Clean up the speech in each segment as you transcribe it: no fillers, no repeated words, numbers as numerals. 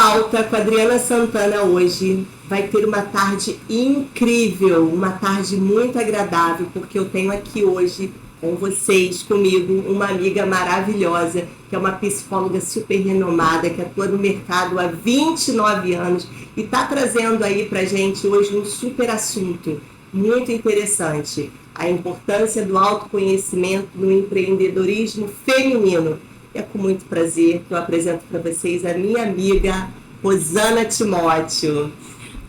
Alta com a Adriana Santana hoje vai ter uma tarde incrível, uma tarde muito agradável, porque eu tenho aqui hoje com vocês, comigo, uma amiga maravilhosa, que é uma psicóloga super renomada, que atua no mercado há 29 anos e está trazendo aí pra gente hoje um super assunto muito interessante, a importância do autoconhecimento no empreendedorismo feminino. É com muito prazer que eu apresento para vocês a minha amiga Rosana Timóteo.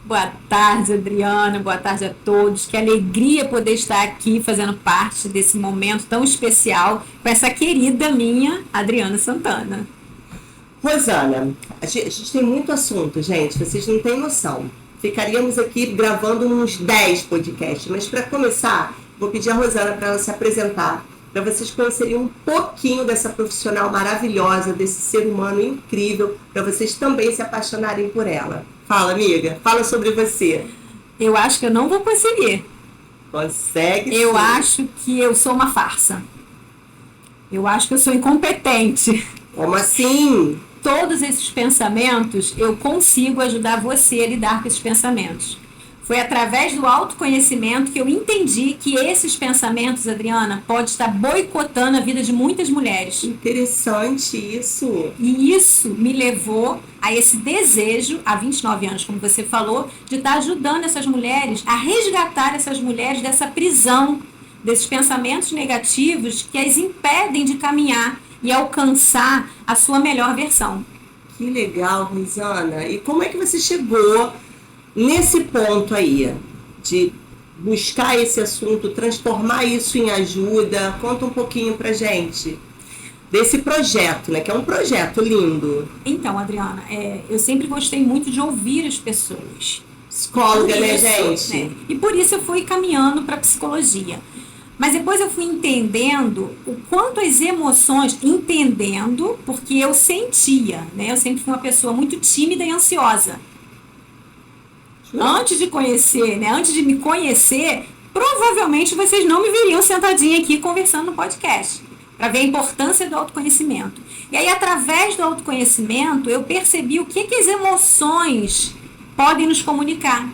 Boa tarde, Adriana. Boa tarde a todos. Que alegria poder estar aqui fazendo parte desse momento tão especial com essa querida minha, Adriana Santana. Rosana, a gente tem muito assunto, gente. Vocês não têm noção. Ficaríamos aqui gravando uns 10 podcasts, mas para começar, vou pedir a Rosana para ela se apresentar, para vocês conhecerem um pouquinho dessa profissional maravilhosa, desse ser humano incrível, para vocês também se apaixonarem por ela. Fala, amiga. Fala sobre você. Eu acho que eu não vou conseguir. Consegue sim. Eu acho que eu sou uma farsa. Eu acho que eu sou incompetente. Como assim? Todos esses pensamentos, eu consigo ajudar você a lidar com esses pensamentos. Foi através do autoconhecimento que eu entendi que esses pensamentos, Adriana, podem estar boicotando a vida de muitas mulheres. Interessante isso. E isso me levou a esse desejo, há 29 anos, como você falou, de estar ajudando essas mulheres a resgatar essas mulheres dessa prisão, desses pensamentos negativos que as impedem de caminhar e alcançar a sua melhor versão. Que legal, Rosana. E como é que você chegou nesse ponto aí, de buscar esse assunto, transformar isso em ajuda? Conta um pouquinho pra gente desse projeto, né? Que é um projeto lindo. Então, Adriana, eu sempre gostei muito de ouvir as pessoas. Psicóloga, né, gente? Né? E por isso eu fui caminhando para psicologia. Mas depois eu fui entendendo o quanto as emoções, entendendo, porque eu sentia, né? Eu sempre fui uma pessoa muito tímida e ansiosa. Antes de conhecer, né? Antes de me conhecer, provavelmente vocês não me viriam sentadinha aqui conversando no podcast, para ver a importância do autoconhecimento. E aí, através do autoconhecimento, eu percebi o que as emoções podem nos comunicar.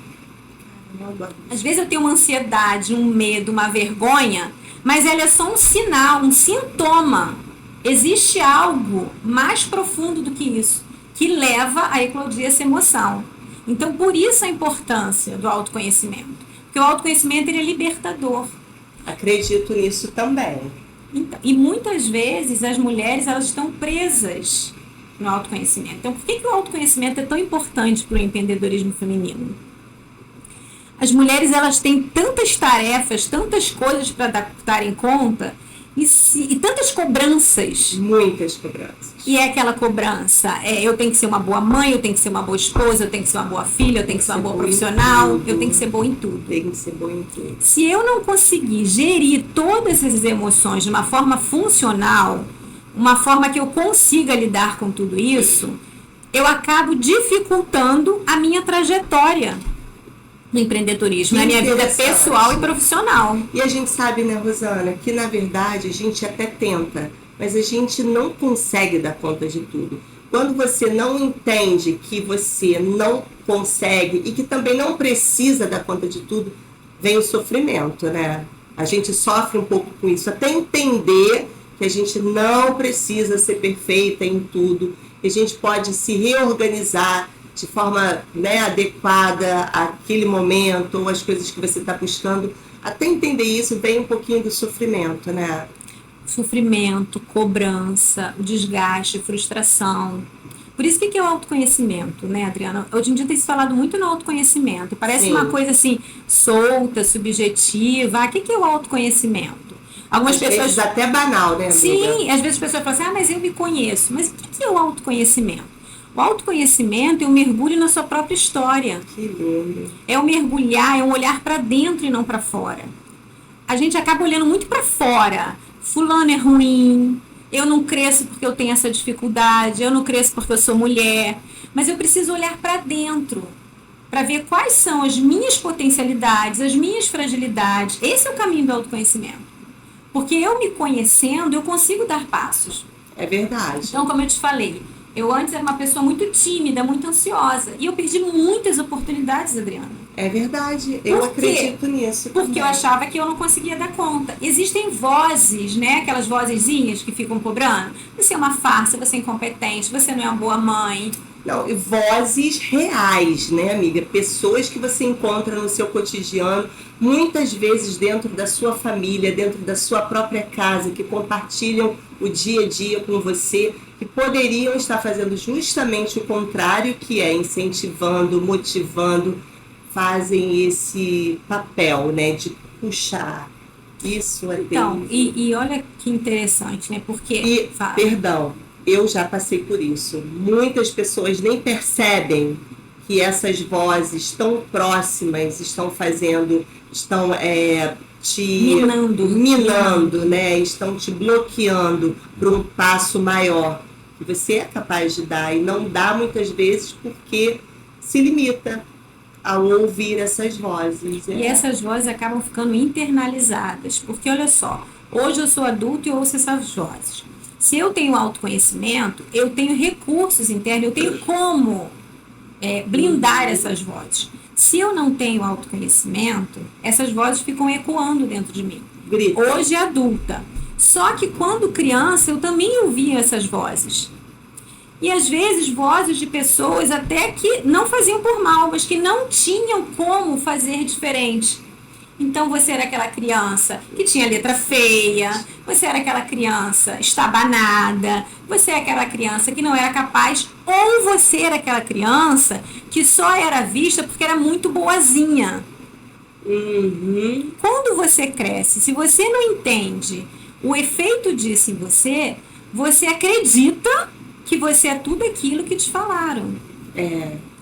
Às vezes eu tenho uma ansiedade, um medo, uma vergonha, mas ela é só um sinal, um sintoma. Existe algo mais profundo do que isso, que leva a eclodir essa emoção. Então, por isso a importância do autoconhecimento. Porque o autoconhecimento ele é libertador. Acredito nisso também. Então, e muitas vezes as mulheres elas estão presas no autoconhecimento. Então, por que o autoconhecimento é tão importante para o empreendedorismo feminino? As mulheres elas têm tantas tarefas, tantas coisas para dar em conta e tantas cobranças. Muitas cobranças. E é aquela cobrança, eu tenho que ser uma boa mãe, eu tenho que ser uma boa esposa, eu tenho que ser uma boa filha, eu tenho que ser uma boa profissional, eu tenho que ser boa em tudo. Tem que ser boa em tudo. Se eu não conseguir gerir todas essas emoções de uma forma funcional, uma forma que eu consiga lidar com tudo isso, eu acabo dificultando a minha trajetória no empreendedorismo, na minha vida pessoal e profissional. E a gente sabe, né, Rosana, que na verdade a gente até tenta, mas a gente não consegue dar conta de tudo. Quando você não entende que você não consegue e que também não precisa dar conta de tudo, vem o sofrimento, né? A gente sofre um pouco com isso, até entender que a gente não precisa ser perfeita em tudo, que a gente pode se reorganizar de forma, né, adequada àquele momento ou às coisas que você está buscando. Até entender isso vem um pouquinho do sofrimento, né? Sofrimento, cobrança, desgaste, frustração. Por isso que é o autoconhecimento, né, Adriana? Hoje em dia tem se falado muito no autoconhecimento. Parece uma coisa assim, solta, subjetiva. O que é o autoconhecimento? Algumas pessoas... vezes até banal, né, amiga? Sim, às vezes as pessoas falam assim, mas eu me conheço. Mas o que é o autoconhecimento? O autoconhecimento é um mergulho na sua própria história. Que lindo. É um mergulhar, é um olhar para dentro e não para fora. A gente acaba olhando muito para fora. Fulano é ruim, eu não cresço porque eu tenho essa dificuldade, eu não cresço porque eu sou mulher. Mas eu preciso olhar para dentro, para ver quais são as minhas potencialidades, as minhas fragilidades. Esse é o caminho do autoconhecimento. Porque eu me conhecendo, eu consigo dar passos. É verdade. Então, como eu te falei, Eu antes era uma pessoa muito tímida, muito ansiosa. E eu perdi muitas oportunidades, Adriana. É verdade, eu Por quê? acredito nisso. Porque também. eu achava que eu não conseguia dar conta. Existem vozes, né? Aquelas vozezinhas que ficam cobrando. Você é uma farsa, você é incompetente, você não é uma boa mãe. Não, e vozes reais, né, amiga? Pessoas que você encontra no seu cotidiano, muitas vezes dentro da sua família, dentro da sua própria casa, que compartilham o dia a dia com você, que poderiam estar fazendo justamente o contrário, que é incentivando, motivando, fazem esse papel, né, de puxar. Isso é Então, terrível. e olha que interessante, né? Porque. E, Fala. perdão, eu já passei por isso. Muitas pessoas nem percebem que essas vozes tão próximas estão fazendo, estão te minando, né? Estão te bloqueando para um passo maior que você é capaz de dar e não dá muitas vezes porque se limita ao ouvir essas vozes. E essas vozes acabam ficando internalizadas. Porque, olha só, hoje eu sou adulto e ouço essas vozes. Se eu tenho autoconhecimento, eu tenho recursos internos, eu tenho como blindar essas vozes. Se eu não tenho autoconhecimento, essas vozes ficam ecoando dentro de mim. Grita. Hoje adulta. Só que quando criança, eu também ouvia essas vozes. E às vezes vozes de pessoas até que não faziam por mal, mas que não tinham como fazer diferente. Então você era aquela criança que tinha letra feia, você era aquela criança estabanada, você era aquela criança que não era capaz, ou você era aquela criança que só era vista porque era muito boazinha. Uhum. Quando você cresce, se você não entende o efeito disso em você, você acredita que você é tudo aquilo que te falaram.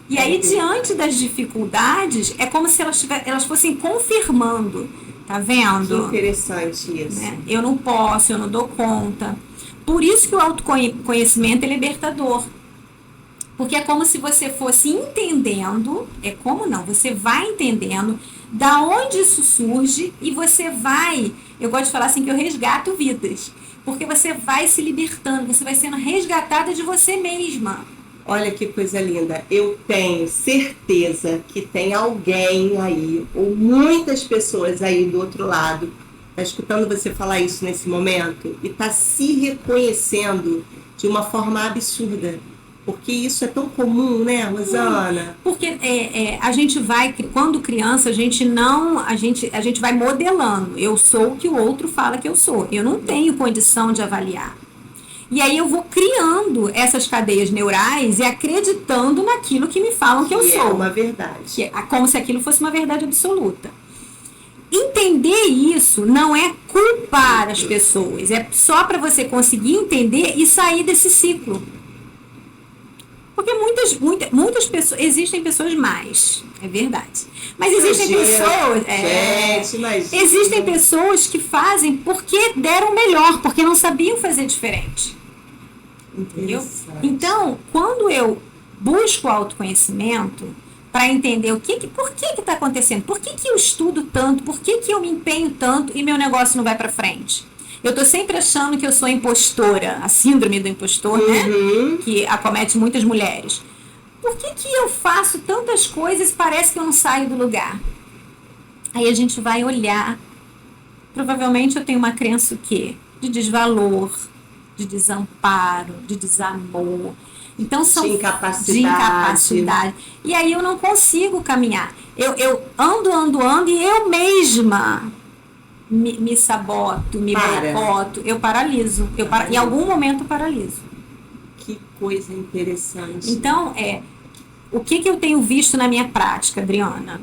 E aí, diante das dificuldades, é como se elas fossem confirmando. Tá vendo? Que interessante isso. Né? Eu não posso, eu não dou conta. Por isso que o autoconhecimento é libertador. Porque é como se você fosse entendendo, você vai entendendo da onde isso surge e você vai, eu gosto de falar assim que eu resgato vidas. Porque você vai se libertando, você vai sendo resgatada de você mesma. Olha que coisa linda. Eu tenho certeza que tem alguém aí, ou muitas pessoas aí do outro lado, está escutando você falar isso nesse momento e está se reconhecendo de uma forma absurda. Porque isso é tão comum, né, Rosana? Porque a gente vai, quando criança, a gente vai modelando. Eu sou o que o outro fala que eu sou. Eu não tenho condição de avaliar. E aí eu vou criando essas cadeias neurais e acreditando naquilo que me falam que eu sou. É uma verdade. Como se aquilo fosse uma verdade absoluta. Entender isso não é culpar as pessoas. É só para você conseguir entender e sair desse ciclo. Porque muitas pessoas, existem pessoas más, é verdade. Mas existem pessoas. Existem pessoas que fazem porque deram melhor, porque não sabiam fazer diferente. Entendeu? Então, quando eu busco autoconhecimento para entender por que está acontecendo, por que eu estudo tanto, por que eu me empenho tanto e meu negócio não vai para frente. Eu tô sempre achando que eu sou impostora, a síndrome do impostor, né? Que acomete muitas mulheres. Por que eu faço tantas coisas e parece que eu não saio do lugar? Aí a gente vai olhar. Provavelmente eu tenho uma crença o quê? De desvalor, de desamparo, de desamor. Então são de incapacidade. E aí eu não consigo caminhar. Eu ando e eu mesma me saboto, me boicoto, eu paraliso. Em algum momento eu paraliso. Que coisa interessante. Então, o que eu tenho visto na minha prática, Adriana?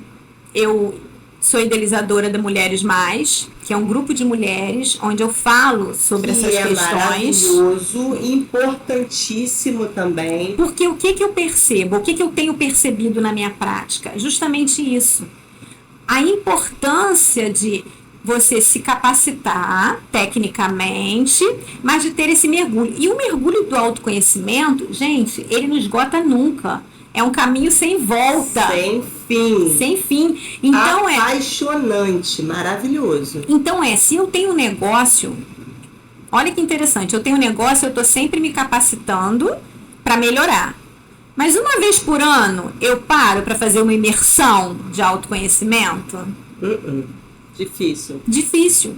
Eu sou idealizadora da Mulheres Mais, que é um grupo de mulheres onde eu falo sobre essas questões. Maravilhoso, importantíssimo também. Porque o que eu percebo, o que eu tenho percebido na minha prática? Justamente isso. A importância de você se capacitar tecnicamente, mas de ter esse mergulho. E o mergulho do autoconhecimento, gente, ele não esgota nunca. É um caminho sem volta. Sem fim. Sem fim. Então apaixonante, maravilhoso. Então se eu tenho um negócio, olha que interessante, eu tenho um negócio, eu estou sempre me capacitando para melhorar. Mas uma vez por ano eu paro para fazer uma imersão de autoconhecimento? Difícil. Difícil.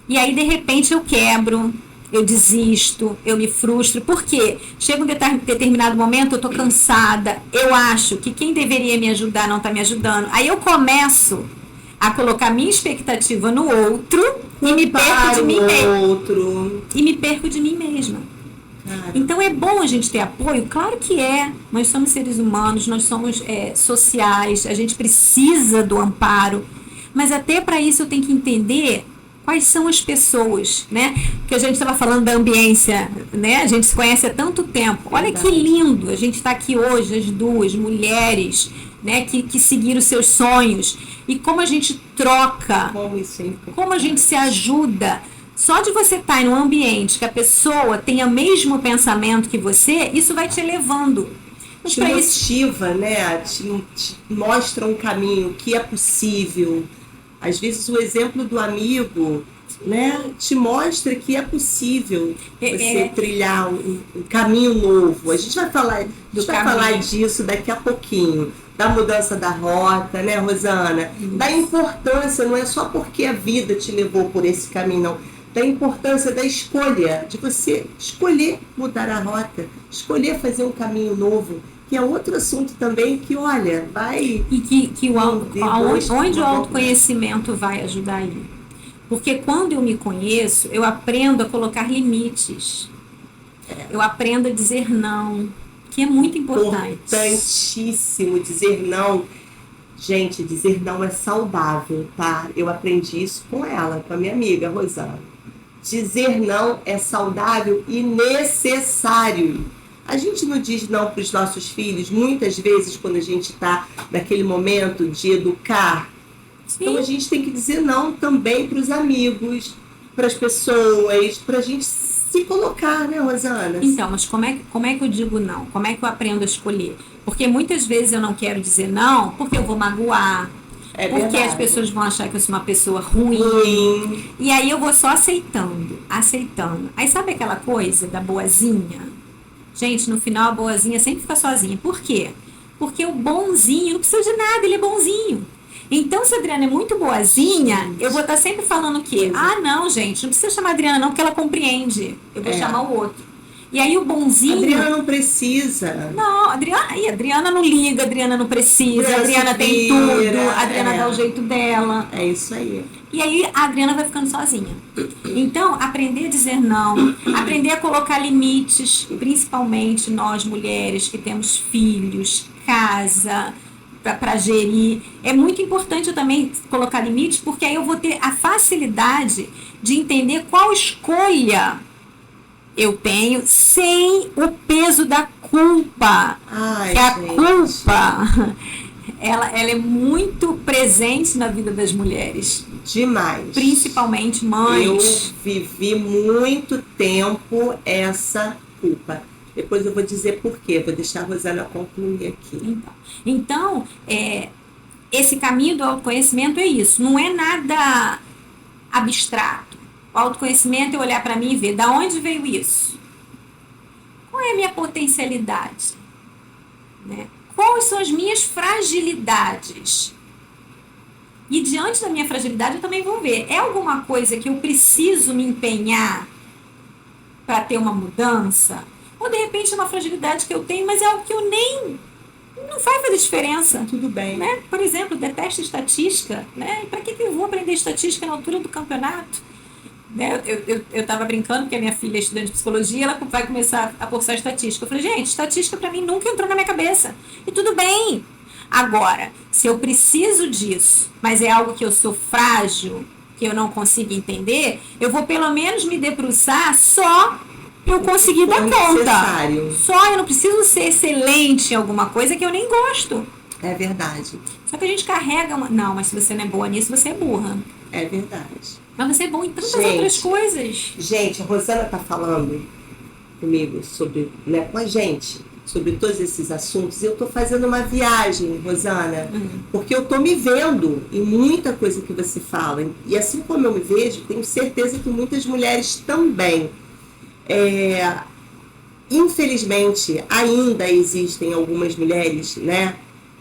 E aí, de repente, eu quebro, eu desisto, eu me frustro. Por quê? Chega um determinado momento, eu tô cansada, eu acho que quem deveria me ajudar não tá me ajudando. Aí eu começo a colocar minha expectativa no outro e me perco de mim mesma. E me perco de mim mesma. Então é bom a gente ter apoio? Claro que é. Nós somos seres humanos, nós somos sociais, a gente precisa do amparo. Mas até para isso eu tenho que entender quais são as pessoas, né? Porque a gente estava falando da ambiência, né? A gente se conhece há tanto tempo. Olha que lindo, a gente está aqui hoje, as duas mulheres, né? Que seguiram os seus sonhos. E como a gente troca, como a gente se ajuda. Só de você estar em um ambiente que a pessoa tenha o mesmo pensamento que você, isso vai te elevando. Te motiva, né? Te mostra um caminho que é possível. Às vezes o exemplo do amigo, né, te mostra que é possível você trilhar um caminho novo. A gente vai falar, disso daqui a pouquinho, da mudança da rota, né, Rosana? Da importância, não é só porque a vida te levou por esse caminho, não. Da importância da escolha, de você escolher mudar a rota, escolher fazer um caminho novo, que é outro assunto também que, olha, vai... E onde o autoconhecimento vai ajudar aí? Porque quando eu me conheço, eu aprendo a colocar limites. Eu aprendo a dizer não, que é muito importante. Importantíssimo dizer não. Gente, dizer não é saudável, tá? Eu aprendi isso com ela, com a minha amiga Rosana. Dizer não é saudável e necessário. A gente não diz não para os nossos filhos, muitas vezes, quando a gente está naquele momento de educar. Sim. Então a gente tem que dizer não também para os amigos, para as pessoas, para a gente se colocar, né, Rosana? Então, mas como é que eu digo não? Como é que eu aprendo a escolher? Porque muitas vezes eu não quero dizer não porque eu vou magoar. Porque verdade. As pessoas vão achar que eu sou uma pessoa ruim. E aí eu vou só aceitando. Aí sabe aquela coisa da boazinha? Gente, no final a boazinha sempre fica sozinha. Por quê? Porque o bonzinho não precisa de nada, ele é bonzinho. Então, se a Adriana é muito boazinha, eu vou estar sempre falando o quê? Não, gente, não precisa chamar a Adriana não, porque ela compreende. Eu vou chamar o outro. E aí o bonzinho... A Adriana não precisa. Não, a Adriana não liga, a Adriana não precisa, a Adriana tem tudo, a Adriana dá o jeito dela. É isso aí. E aí a Adriana vai ficando sozinha. Então, aprender a dizer não, aprender a colocar limites, principalmente nós mulheres que temos filhos, casa, para gerir. É muito importante eu também colocar limites, porque aí eu vou ter a facilidade de entender qual escolha eu tenho sem o peso da culpa. Ai, que a culpa, ela é muito presente na vida das mulheres. Demais. Principalmente mães. Eu vivi muito tempo essa culpa. Depois eu vou dizer por quê. Vou deixar a Rosana concluir aqui. Então, esse caminho do autoconhecimento é isso. Não é nada abstrato. O autoconhecimento é olhar para mim e ver de onde veio isso. Qual é a minha potencialidade? Né? Quais são as minhas fragilidades? E diante da minha fragilidade eu também vou ver. É alguma coisa que eu preciso me empenhar para ter uma mudança? Ou de repente é uma fragilidade que eu tenho, mas é algo que eu nem... não vai fazer diferença. Tudo bem. Né? Por exemplo, detesto estatística. Né? Para que eu vou aprender estatística na altura do campeonato? Né? Eu estava brincando, porque a minha filha é estudante de psicologia, ela vai começar a cursar estatística. Eu falei, gente, estatística para mim nunca entrou na minha cabeça. E tudo bem. Agora, se eu preciso disso, mas é algo que eu sou frágil, que eu não consigo entender, eu vou pelo menos me debruçar só para eu conseguir dar conta. Só, eu não preciso ser excelente em alguma coisa que eu nem gosto. É verdade. Só que a gente carrega uma... Não, mas se você não é boa nisso, você é burra. É verdade. Mas você é bom em tantas outras coisas. Gente, a Rosana está falando comigo sobre, né, com a gente, sobre todos esses assuntos. E eu estou fazendo uma viagem, Rosana, porque eu estou me vendo em muita coisa que você fala. E assim como eu me vejo, tenho certeza que muitas mulheres também. infelizmente, ainda existem algumas mulheres, né,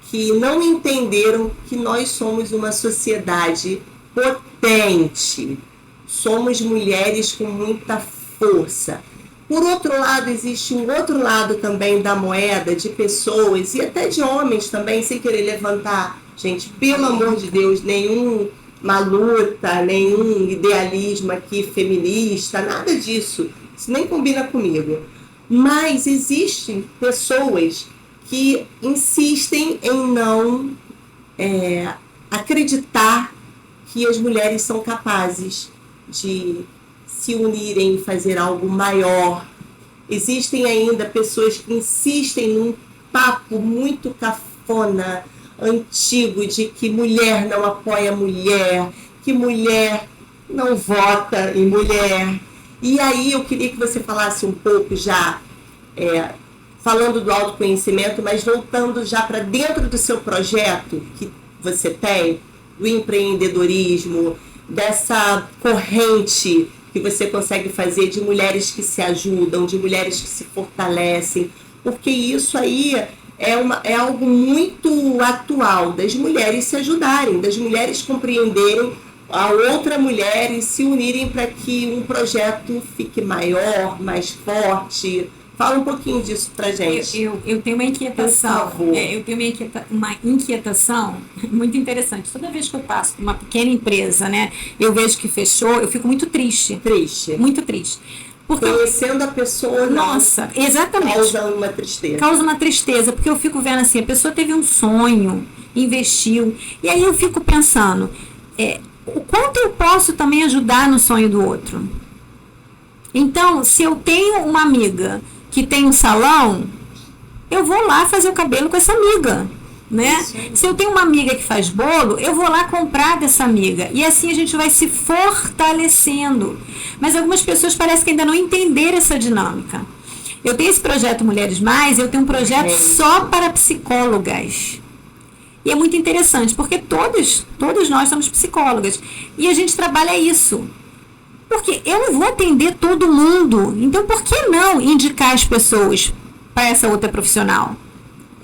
que não entenderam que nós somos uma sociedade potente. Somos mulheres com muita força. Por outro lado, existe um outro lado também da moeda de pessoas e até de homens também, sem querer levantar, gente, pelo amor de Deus, nenhuma luta, nenhum idealismo aqui feminista, nada disso. Isso nem combina comigo. Mas existem pessoas que insistem em não acreditar que as mulheres são capazes de se unirem e fazer algo maior. Existem ainda pessoas que insistem num papo muito cafona, antigo, de que mulher não apoia mulher, que mulher não vota em mulher. E aí eu queria que você falasse um pouco já, falando do autoconhecimento, mas voltando já para dentro do seu projeto que você tem, do empreendedorismo, dessa corrente que você consegue fazer de mulheres que se ajudam, de mulheres que se fortalecem, porque isso aí é algo muito atual, das mulheres se ajudarem, das mulheres compreenderem a outra mulher e se unirem para que um projeto fique maior, mais forte. Fala um pouquinho disso pra gente. Eu tenho uma inquietação. Por favor. Eu tenho uma inquietação muito interessante. Toda vez que eu passo por uma pequena empresa, né, eu vejo que fechou, eu fico muito triste. Triste. Muito triste. Porque conhecendo a pessoa, nossa, exatamente. Causa uma tristeza. Causa uma tristeza, porque eu fico vendo assim, a pessoa teve um sonho, investiu, e aí eu fico pensando, o quanto eu posso também ajudar no sonho do outro? Então, se eu tenho uma amiga que tem um salão, eu vou lá fazer o cabelo com essa amiga, né? Se eu tenho uma amiga que faz bolo, eu vou lá comprar dessa amiga. E assim a gente vai se fortalecendo. Mas algumas pessoas parecem que ainda não entenderam essa dinâmica. Eu tenho esse projeto Mulheres Mais, eu tenho um projeto só para psicólogas. E é muito interessante, porque todos nós somos psicólogas. E a gente trabalha isso. Porque eu não vou atender todo mundo. Então, por que não indicar as pessoas para essa outra profissional?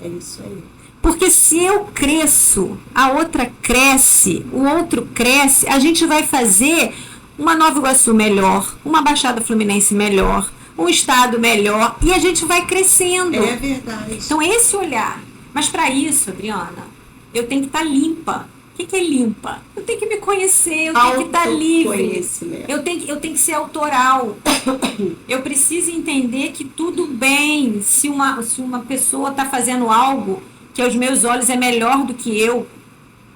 É isso aí. Porque se eu cresço, a outra cresce, o outro cresce, a gente vai fazer uma Nova Iguaçu melhor, uma Baixada Fluminense melhor, um estado melhor, e a gente vai crescendo. É verdade. Então, esse olhar. Mas para isso, Adriana, eu tenho que estar limpa. O que é limpa? Eu tenho que me conhecer, eu tenho que estar livre. Eu tenho que ser autoral. Eu preciso entender que tudo bem se uma pessoa está fazendo algo que aos meus olhos é melhor do que eu.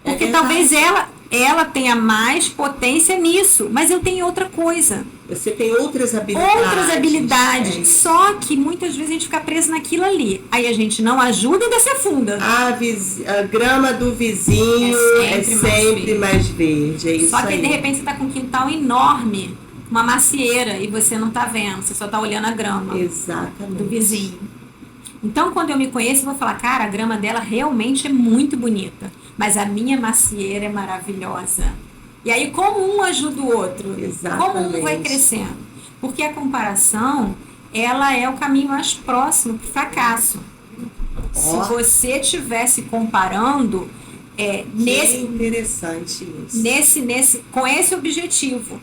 Porque talvez ela tenha mais potência nisso, mas eu tenho outra coisa. Você tem outras habilidades. Outras habilidades. Só que muitas vezes a gente fica preso naquilo ali. Aí a gente não ajuda e ainda se afunda. A grama do vizinho é sempre mais verde. É isso Só que aí. De repente você está com um quintal enorme, uma macieira, e você não está vendo, você só está olhando a grama. Exatamente. Do vizinho. Então, quando eu me conheço, eu vou falar, cara, a grama dela realmente é muito bonita, mas a minha macieira é maravilhosa. E aí, como um ajuda o outro? Exatamente. Como um vai crescendo? Porque a comparação, ela é o caminho mais próximo para o fracasso. Se você estivesse comparando, interessante isso. Com esse objetivo.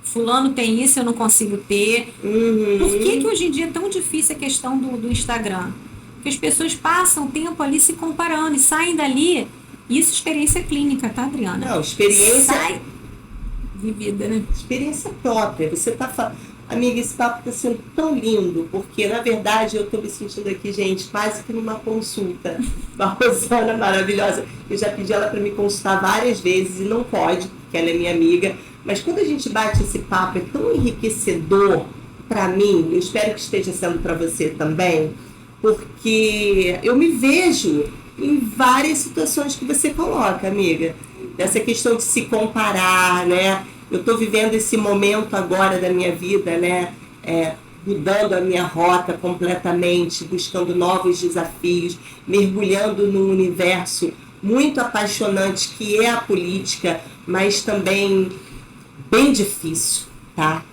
Fulano tem isso, eu não consigo ter. Uhum. Por que hoje em dia é tão difícil a questão do Instagram? Porque as pessoas passam o tempo ali se comparando e saem dali. Isso é experiência clínica, tá, Adriana? Não, experiência vivida, né? Experiência própria. Você tá falando, amiga, esse papo está sendo tão lindo, porque na verdade eu estou me sentindo aqui, gente, quase que numa consulta. Uma Rosana maravilhosa. Eu já pedi ela para me consultar várias vezes e não pode, porque ela é minha amiga. Mas quando a gente bate esse papo, é tão enriquecedor para mim, eu espero que esteja sendo para você também, porque eu me vejo em várias situações que você coloca, amiga. Dessa questão de se comparar, né? Eu estou vivendo esse momento agora da minha vida, né? Mudando a minha rota completamente, buscando novos desafios, mergulhando num universo muito apaixonante que é a política, mas também bem difícil, tá?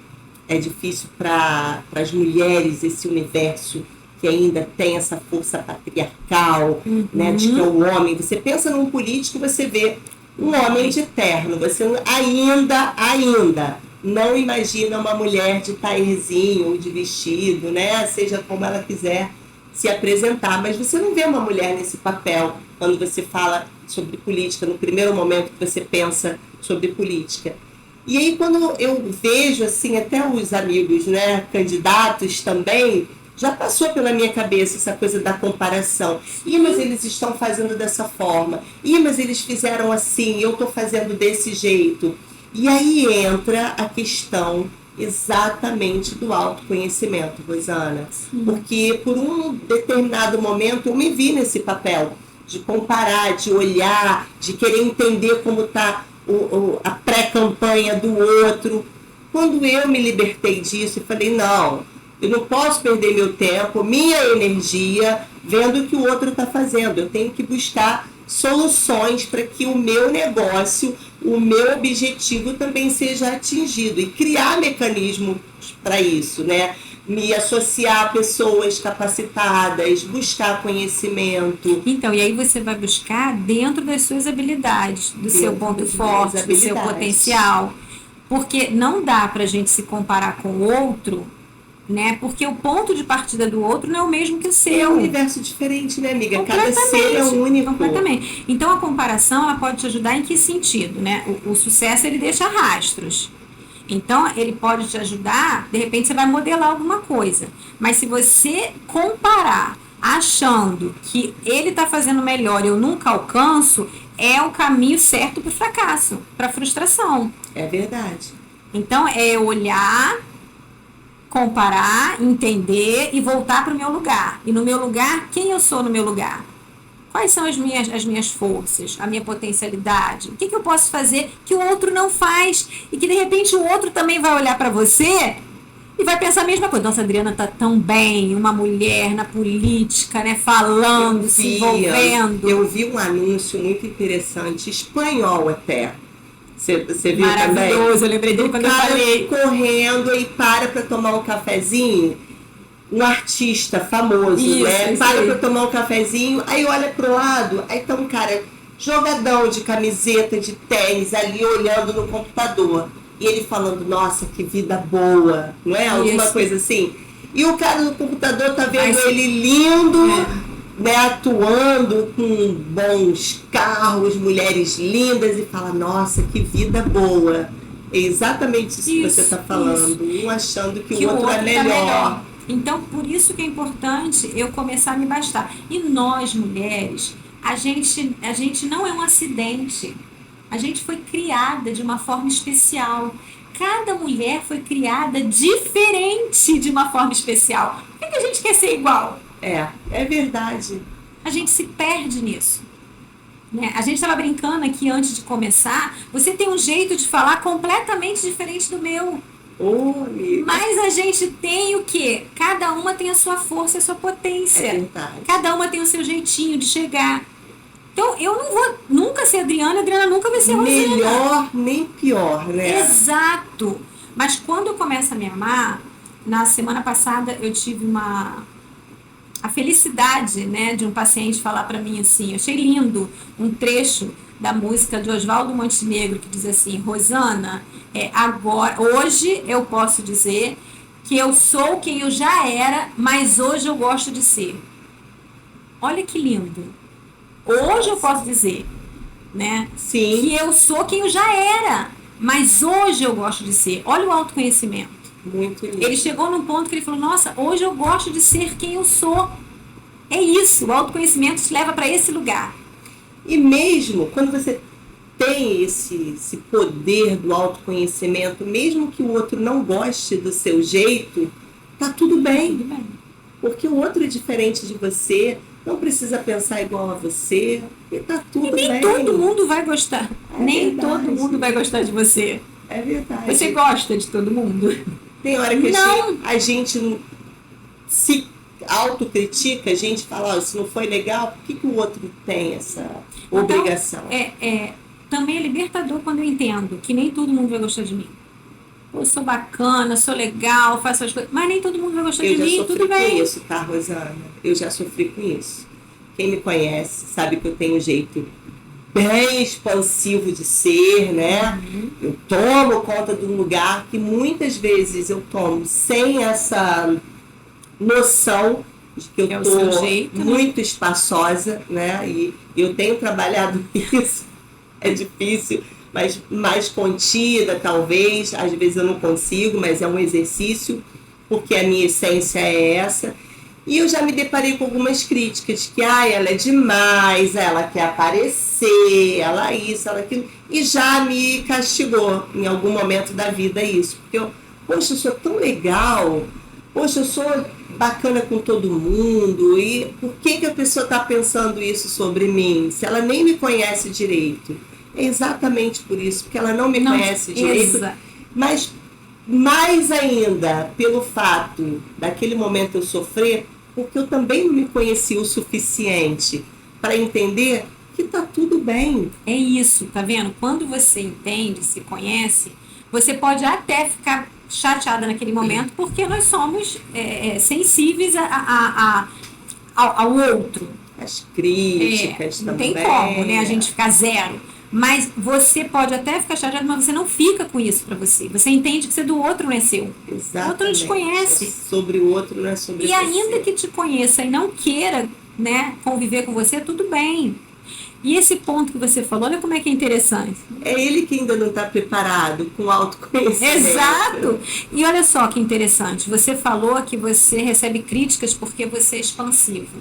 é difícil para as mulheres esse universo que ainda tem essa força patriarcal, né, de que é o homem. Você pensa num político, você vê um homem de terno, você ainda não imagina uma mulher de taierzinho ou de vestido, né, seja como ela quiser se apresentar, mas você não vê uma mulher nesse papel quando você fala sobre política, no primeiro momento que você pensa sobre política. E aí quando eu vejo assim, até os amigos, né, candidatos também, já passou pela minha cabeça essa coisa da comparação. Mas eles estão fazendo dessa forma. Mas eles fizeram assim, eu estou fazendo desse jeito. E aí entra a questão exatamente do autoconhecimento, Rosana. Porque por um determinado momento eu me vi nesse papel de comparar, de olhar, de querer entender como está a pré-campanha do outro. Quando eu me libertei disso e falei, não, eu não posso perder meu tempo, minha energia, vendo o que o outro está fazendo. Eu tenho que buscar soluções para que o meu negócio, o meu objetivo também seja atingido. E criar mecanismos para isso, né? Me associar a pessoas capacitadas, buscar conhecimento. Então, e aí você vai buscar dentro das suas habilidades, do seu ponto forte, do seu potencial. Porque não dá para a gente se comparar com o outro, né? Porque o ponto de partida do outro não é o mesmo que o seu. É um universo diferente, né, amiga? Cada ser é único. Completamente. Então, a comparação, ela pode te ajudar em que sentido, né? O sucesso, ele deixa rastros. Então, ele pode te ajudar, de repente você vai modelar alguma coisa. Mas se você comparar achando que ele está fazendo melhor e eu nunca alcanço, é o caminho certo para o fracasso, para a frustração. É verdade. Então, é olhar, comparar, entender e voltar para o meu lugar. E no meu lugar, quem eu sou no meu lugar? Quais são as minhas forças, a minha potencialidade? O que eu posso fazer que o outro não faz? E que, de repente, o outro também vai olhar para você e vai pensar a mesma coisa. Nossa, a Adriana tá tão bem, uma mulher na política, né? Falando, se envolvendo. Eu vi um anúncio muito interessante, espanhol até. Você viu também? Maravilhoso, eu lembrei dele quando eu falei. Correndo e para tomar um cafezinho. Um artista famoso, né? Para tomar um cafezinho, aí olha pro lado, aí tá um cara jogadão de camiseta, de tênis, ali olhando no computador. E ele falando, nossa, que vida boa, não é? Alguma coisa assim. E o cara no computador tá vendo ele lindo, né? Atuando com bons carros, mulheres lindas, e fala, nossa, que vida boa. É exatamente isso que você tá falando. Um achando que o outro é melhor. Então, por isso que é importante eu começar a me bastar. E nós, mulheres, a gente não é um acidente. A gente foi criada de uma forma especial. Cada mulher foi criada diferente de uma forma especial. Por que a gente quer ser igual? É verdade. A gente se perde nisso. Né? A gente estava brincando aqui antes de começar. Você tem um jeito de falar completamente diferente do meu. Mas a gente tem o quê? Cada uma tem a sua força e a sua potência. É verdade. Cada uma tem o seu jeitinho de chegar. Então, eu não vou nunca ser Adriana nunca vai ser Rosana. Melhor nem pior, né? Exato. Mas quando eu começo a me amar, na semana passada eu tive a felicidade, né, de um paciente falar para mim assim, eu achei lindo um trecho da música de Oswaldo Montenegro que diz assim, Rosana, agora, hoje eu posso dizer que eu sou quem eu já era, mas hoje eu gosto de ser. Olha que lindo. Hoje eu posso dizer, né? Sim. Que eu sou quem eu já era, mas hoje eu gosto de ser. Olha o autoconhecimento. Muito lindo. Ele chegou num ponto que ele falou, nossa, hoje eu gosto de ser quem eu sou. É isso, o autoconhecimento te leva para esse lugar. E mesmo quando você tem esse poder do autoconhecimento, mesmo que o outro não goste do seu jeito, tá tudo bem. Tudo bem. Porque o outro é diferente de você, não precisa pensar igual a você, e tá tudo bem. E nem todo mundo vai gostar. Nem todo mundo vai gostar de você. É verdade. Você gosta de todo mundo? Tem hora que a gente se autocritica, a gente fala, se não foi legal, por que o outro tem essa obrigação? Também é libertador quando eu entendo que nem todo mundo vai gostar de mim. eu sou bacana, sou legal, faço as coisas, mas nem todo mundo vai gostar de Eu já mim, sofri tudo com bem. isso, tá, Rosana? Eu já sofri com isso. Quem me conhece sabe que eu tenho um jeito bem expansivo de ser, né? Eu tomo conta de um lugar que muitas vezes eu tomo sem essa noção de que eu É o tô seu jeito, né? muito espaçosa, né? E eu tenho trabalhado isso. É difícil, mas mais contida, talvez. Às vezes eu não consigo, mas é um exercício, porque a minha essência é essa. E eu já me deparei com algumas críticas, que ela é demais, ela quer aparecer, ela isso, ela aquilo. E já me castigou em algum momento da vida isso. Porque poxa, eu sou tão legal, poxa, eu sou bacana com todo mundo, e por que a pessoa está pensando isso sobre mim, se ela nem me conhece direito? É exatamente por isso, porque ela não me conhece direito, mas mais ainda pelo fato daquele momento eu sofrer, porque eu também não me conheci o suficiente para entender que tá tudo bem. É isso, tá vendo? Quando você entende, se conhece, você pode até ficar chateada naquele momento, porque nós somos sensíveis ao outro. As críticas Não também. tem como, né? A gente ficar zero. Mas você pode até ficar chateado, mas você não fica com isso pra você. Você entende que você do outro não é seu. Exatamente. O outro não te conhece. Sobre o outro não é sobre E você. ainda que te conheça e não queira, né, conviver com você, tudo bem. E esse ponto que você falou, olha como é que é interessante. É ele que ainda não está preparado com autoconhecimento. Exato! E olha só que interessante. Você falou que você recebe críticas porque você é expansivo.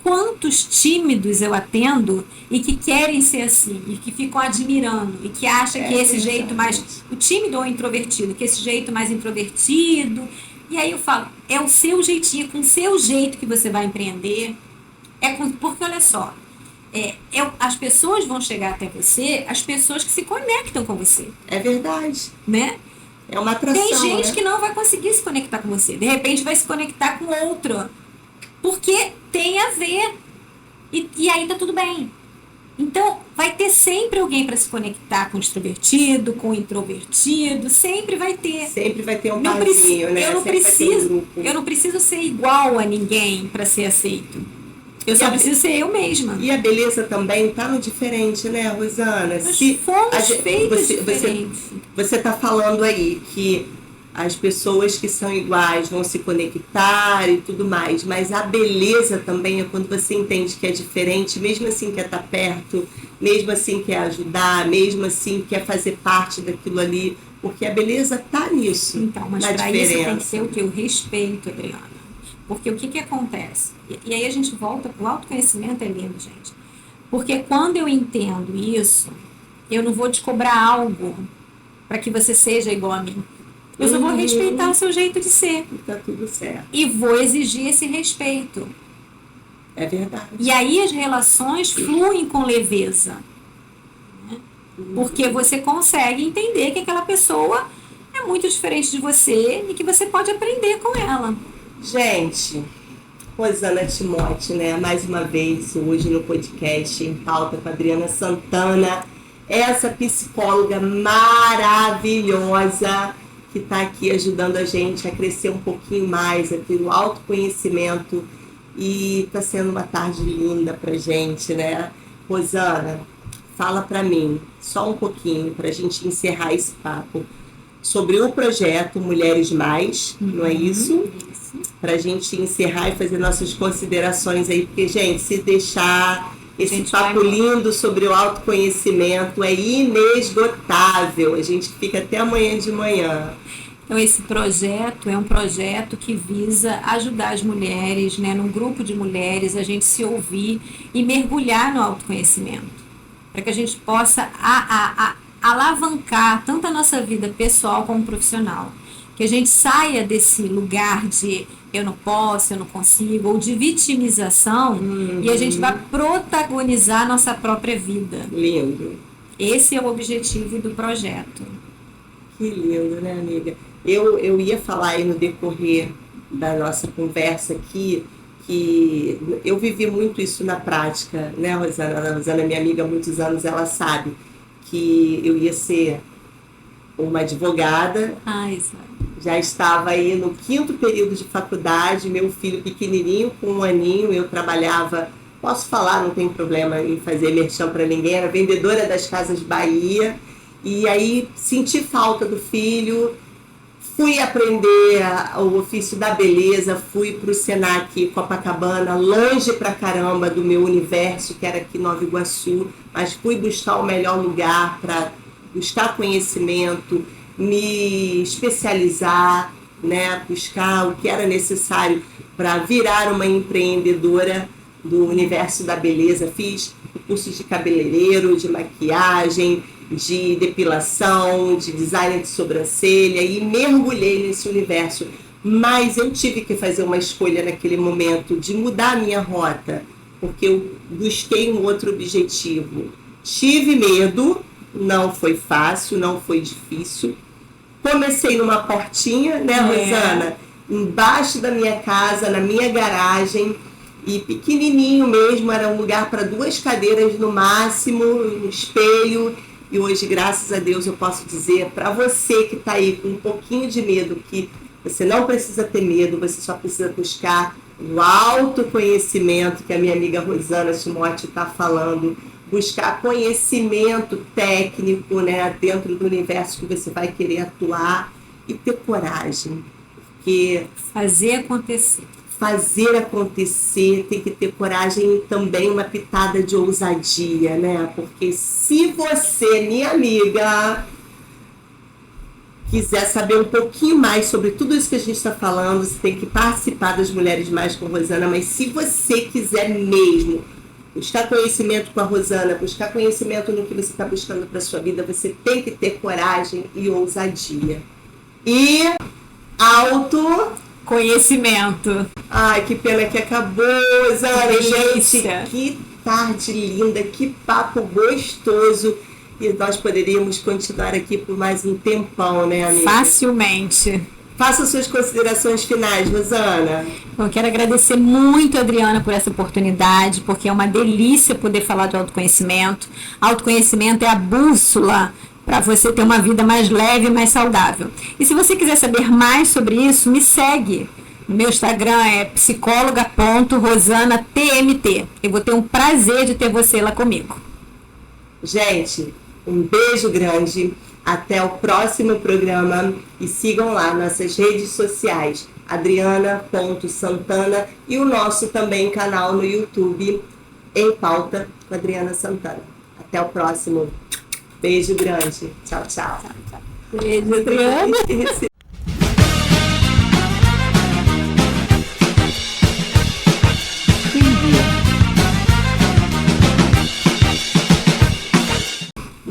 Quantos tímidos eu atendo e que querem ser assim, e que ficam admirando, e que acham que esse jeito mais. O tímido ou o introvertido, que esse jeito mais introvertido. E aí eu falo, é o seu jeitinho, com o seu jeito que você vai empreender. Porque olha só, as pessoas vão chegar até você, as pessoas que se conectam com você. É verdade. Né? É uma atração. Tem gente, né? que não vai conseguir se conectar com você. De repente vai se conectar com outro. Porque tem a ver. E aí tá tudo bem. Então, vai ter sempre alguém para se conectar com o extrovertido, com o introvertido. Sempre vai ter. Sempre vai ter um parzinho, né? Eu não preciso ser igual a ninguém para ser aceito. Eu só preciso ser eu mesma. E a beleza também tá no diferente, né, Rosana? Nós fomos feitos diferentes. Você tá falando aí que as pessoas que são iguais vão se conectar e tudo mais, mas a beleza também é quando você entende que é diferente, mesmo assim quer estar perto, mesmo assim quer ajudar, mesmo assim quer fazer parte daquilo ali, porque a beleza tá nisso. Então, mas para isso tem que ter o que? O respeito, Adriana. Porque o que acontece? E aí a gente volta, o autoconhecimento é lindo, gente. Porque quando eu entendo isso, eu não vou te cobrar algo para que você seja igual a mim. Eu só vou respeitar o seu jeito de ser. Tá tudo certo. E vou exigir esse respeito. É verdade. E aí as relações fluem com leveza. Né? Porque você consegue entender que aquela pessoa é muito diferente de você e que você pode aprender com ela. Gente, Rosana Timote, né? Mais uma vez, hoje no podcast Em Pauta com a Adriana Santana. Essa psicóloga maravilhosa que está aqui ajudando a gente a crescer um pouquinho mais, a ter o autoconhecimento, e está sendo uma tarde linda pra gente, né? Rosana, fala pra mim, só um pouquinho, pra gente encerrar esse papo, sobre o projeto Mulheres Mais, não é isso? Pra gente encerrar e fazer nossas considerações aí, porque, gente, se deixar... Esse papo lindo sobre o autoconhecimento é inesgotável. A gente fica até amanhã de manhã. Então, esse projeto é um projeto que visa ajudar as mulheres, né, num grupo de mulheres, a gente se ouvir e mergulhar no autoconhecimento. Para que a gente possa alavancar tanto a nossa vida pessoal como profissional. Que a gente saia desse lugar de eu não posso, eu não consigo, ou de vitimização, e a gente vai protagonizar a nossa própria vida. Lindo. Esse é o objetivo do projeto. Que lindo, né, amiga? Eu ia falar aí no decorrer da nossa conversa aqui, que eu vivi muito isso na prática, né, Rosana? A Rosana é minha amiga há muitos anos, ela sabe que eu ia ser uma advogada. Isso. Já estava aí no 5º período de faculdade, meu filho pequenininho, com 1 aninho, eu trabalhava, posso falar, não tem problema em fazer merchan para ninguém, era vendedora das Casas Bahia, e aí senti falta do filho, fui aprender o ofício da beleza, fui para o Senac Copacabana, longe pra caramba do meu universo, que era aqui em Nova Iguaçu, mas fui buscar o melhor lugar para buscar conhecimento, me especializar, né, buscar o que era necessário para virar uma empreendedora do universo da beleza. Fiz cursos de cabeleireiro, de maquiagem, de depilação, de design de sobrancelha e mergulhei nesse universo. Mas eu tive que fazer uma escolha naquele momento de mudar a minha rota, porque eu busquei um outro objetivo. Tive medo, não foi fácil, não foi difícil. Comecei numa portinha, né, Rosana? Embaixo da minha casa, na minha garagem, e pequenininho mesmo, era um lugar para 2 cadeiras no máximo, um espelho. E hoje, graças a Deus, eu posso dizer para você que está aí com um pouquinho de medo, que você não precisa ter medo, você só precisa buscar o autoconhecimento que a minha amiga Rosana Timóteo está falando, buscar conhecimento técnico, né, dentro do universo que você vai querer atuar e ter coragem, porque fazer acontecer, tem que ter coragem e também uma pitada de ousadia, né? Porque se você, minha amiga, quiser saber um pouquinho mais sobre tudo isso que a gente está falando, você tem que participar das Mulheres Mais com Rosana, mas se você quiser mesmo buscar conhecimento com a Rosana, buscar conhecimento no que você está buscando para sua vida, você tem que ter coragem e ousadia. E conhecimento. Ai, que pena que acabou, Rosana, gente. Que tarde linda, que papo gostoso. E nós poderíamos continuar aqui por mais um tempão, né, amiga? Facilmente. Faça suas considerações finais, Rosana. Eu quero agradecer muito a Adriana por essa oportunidade, porque é uma delícia poder falar de autoconhecimento. Autoconhecimento é a bússola para você ter uma vida mais leve e mais saudável. E se você quiser saber mais sobre isso, me segue. Meu Instagram é psicóloga.rosanatmt. Eu vou ter um prazer de ter você lá comigo. Gente, um beijo grande. Até o próximo programa e sigam lá nossas redes sociais, adriana.santana, e o nosso também canal no YouTube, Em Pauta com Adriana Santana. Até o próximo. Beijo grande. Tchau, tchau. Beijo, Adriana.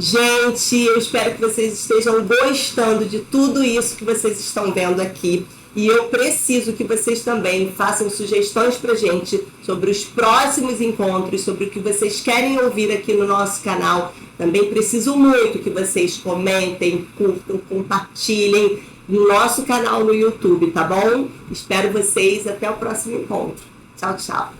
Gente, eu espero que vocês estejam gostando de tudo isso que vocês estão vendo aqui. E eu preciso que vocês também façam sugestões pra gente sobre os próximos encontros, sobre o que vocês querem ouvir aqui no nosso canal. Também preciso muito que vocês comentem, curtam, compartilhem no nosso canal no YouTube, tá bom? Espero vocês até o próximo encontro. Tchau, tchau.